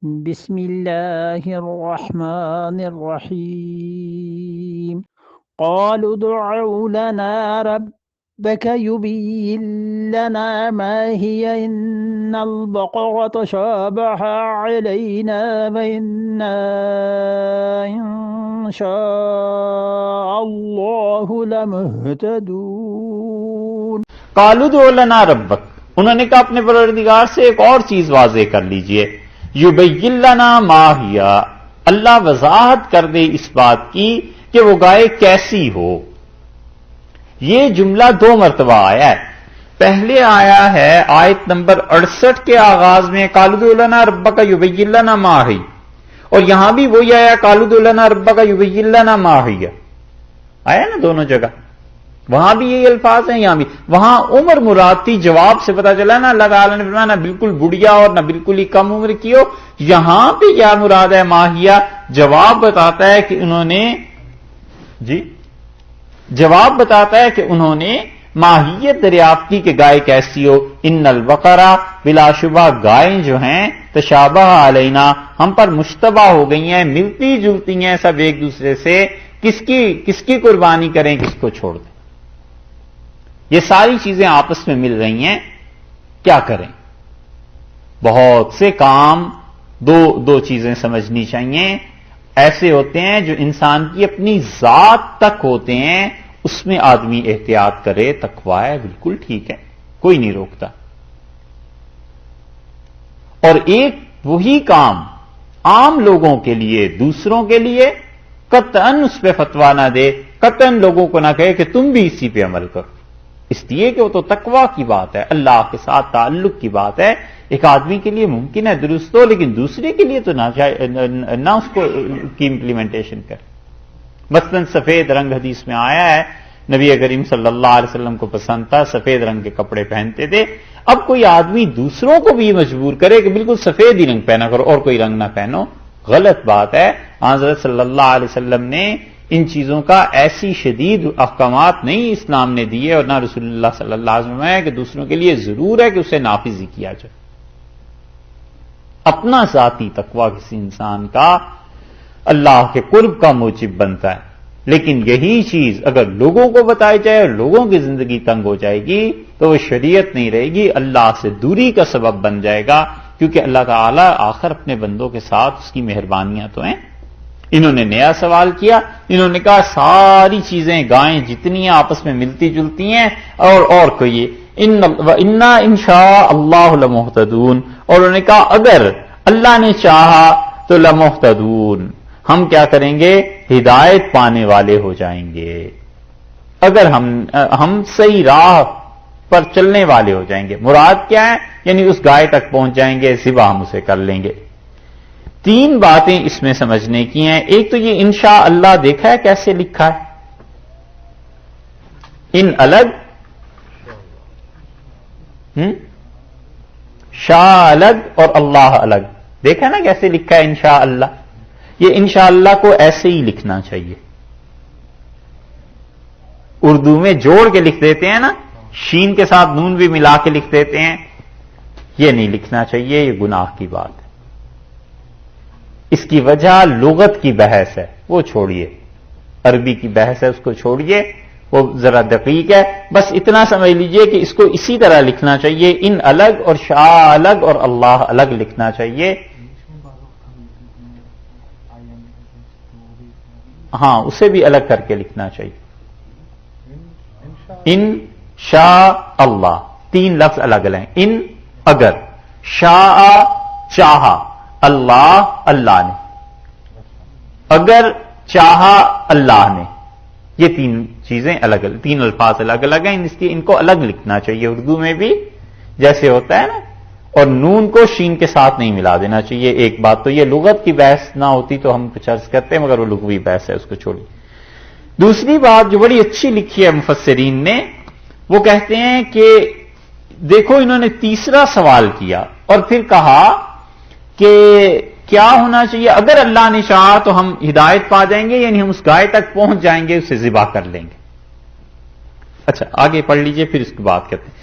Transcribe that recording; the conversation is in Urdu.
بسم الله الرحمن الرحيم قالوا ادع لنا ربك يبين لنا ما هي إن البقرة تشابه علينا وإنا إن شاء الله لمهتدون قالوا ادع لنا ربک، انہوں نے کہا اپنے پروردگار سے ایک اور چیز واضح کر لیجئے، یبین لنا ما ہی، اللہ وضاحت کر دے اس بات کی کہ وہ گائے کیسی ہو۔ یہ جملہ 2 مرتبہ آیا ہے۔ پہلے آیا ہے آیت نمبر 68 کے آغاز میں قالوا ادع لنا ربک یبین لنا ما ہی، اور یہاں بھی وہی آیا قالوا ادع لنا ربک یبین لنا ما ہی، آیا نا دونوں جگہ، وہاں بھی یہی الفاظ ہیں یہاں بھی۔ وہاں عمر مراد تھی، جواب سے پتا چلا نا اللہ تعالیٰ نے فرمایا نہ بالکل بڑھیا اور نہ بالکل ہی کم عمر کی ہو۔ یہاں پہ کیا مراد ہے ماہیہ؟ جواب بتاتا ہے کہ انہوں نے ماہیت دریافت کی کہ گائے کیسی ہو۔ ان البقرہ، بلا شبہ گائیں جو ہیں، تشابہ علینا، ہم پر مشتبہ ہو گئی ہیں، ملتی جلتی ہیں سب ایک دوسرے سے، کس کی قربانی کریں، کس کو چھوڑ دیں، یہ ساری چیزیں آپس میں مل رہی ہیں، کیا کریں؟ بہت سے کام دو چیزیں سمجھنی چاہیے، ایسے ہوتے ہیں جو انسان کی اپنی ذات تک ہوتے ہیں، اس میں آدمی احتیاط کرے، تقوی ہے، بالکل ٹھیک ہے، کوئی نہیں روکتا۔ اور ایک وہی کام عام لوگوں کے لیے، دوسروں کے لیے قطعاً اس پہ فتویٰ نہ دے، قطعاً لوگوں کو نہ کہے کہ تم بھی اسی پہ عمل کرو، اس لیے کہ وہ تو تقویٰ کی بات ہے، اللہ کے ساتھ تعلق کی بات ہے۔ ایک آدمی کے لیے ممکن ہے درست ہو، لیکن دوسرے کے لیے تو نہ اس کو کی امپلیمنٹیشن کرے۔ مثلا سفید رنگ حدیث میں آیا ہے، نبی کریم صلی اللہ علیہ وسلم کو پسند تھا، سفید رنگ کے کپڑے پہنتے تھے۔ اب کوئی آدمی دوسروں کو بھی مجبور کرے کہ بالکل سفید ہی رنگ پہنا کرو اور کوئی رنگ نہ پہنو، غلط بات ہے۔ حضرت صلی اللہ علیہ وسلم نے ان چیزوں کا ایسی شدید احکامات نہیں اسلام نے دیے، اور نہ رسول اللہ صلی اللہ علیہ وسلم ہے کہ دوسروں کے لیے ضرور ہے کہ اسے نافذ ہی کیا جائے۔ اپنا ذاتی تقویٰ کسی انسان کا اللہ کے قرب کا موجب بنتا ہے، لیکن یہی چیز اگر لوگوں کو بتائی جائے اور لوگوں کی زندگی تنگ ہو جائے گی تو وہ شریعت نہیں رہے گی، اللہ سے دوری کا سبب بن جائے گا، کیونکہ اللہ تعالیٰ آخر اپنے بندوں کے ساتھ اس کی مہربانیاں تو ہیں۔ انہوں نے نیا سوال کیا، انہوں نے کہا ساری چیزیں گائیں جتنی ہیں آپس میں ملتی جلتی ہیں، اور کوئی انا انشاء اللہ لمہتدون، اور انہوں نے کہا اگر اللہ نے چاہا تو لمہتدون، ہم کیا کریں گے؟ ہدایت پانے والے ہو جائیں گے، اگر ہم صحیح راہ پر چلنے والے ہو جائیں گے۔ مراد کیا ہے؟ یعنی اس گائے تک پہنچ جائیں گے، ذبح ہم اسے کر لیں گے۔ 3 باتیں اس میں سمجھنے کی ہیں۔ ایک تو یہ انشاء اللہ دیکھا ہے کیسے لکھا ہے، ان الگ شاء الگ اور اللہ الگ، دیکھا نا کیسے لکھا ہے انشاء اللہ۔ یہ انشاء اللہ کو ایسے ہی لکھنا چاہیے، اردو میں جوڑ کے لکھ دیتے ہیں نا، شین کے ساتھ نون بھی ملا کے لکھ دیتے ہیں، یہ نہیں لکھنا چاہیے، یہ گناہ کی بات ہے۔ اس کی وجہ لغت کی بحث ہے، وہ چھوڑیے، عربی کی بحث ہے اس کو چھوڑیے، وہ ذرا دقیق ہے۔ بس اتنا سمجھ لیجئے کہ اس کو اسی طرح لکھنا چاہیے، ان الگ اور شاء الگ اور اللہ الگ لکھنا چاہیے۔ ہاں اسے بھی الگ کر کے لکھنا چاہیے، ان شاء اللہ، 3 لفظ الگ لیں، ان اگر، شاء چاہا، اللہ اللہ نے، اگر چاہا اللہ نے، یہ 3 چیزیں الگ الگ، 3 الفاظ الگ الگ ہیں، ان کو الگ لکھنا چاہیے اردو میں بھی جیسے ہوتا ہے نا، اور نون کو شین کے ساتھ نہیں ملا دینا چاہیے۔ ایک بات تو یہ لغت کی بحث نہ ہوتی تو ہم کچھ عرض کرتے ہیں، مگر وہ لغوی بحث ہے، اس کو چھوڑیے۔ دوسری بات جو بڑی اچھی لکھی ہے مفسرین نے، وہ کہتے ہیں کہ دیکھو انہوں نے تیسرا سوال کیا اور پھر کہا کہ کیا ہونا چاہیے؟ اگر اللہ نے چاہا تو ہم ہدایت پا جائیں گے، یعنی ہم اس گائے تک پہنچ جائیں گے، اسے ذبح کر لیں گے۔ اچھا آگے پڑھ لیجئے، پھر اس کی بات کرتے ہیں۔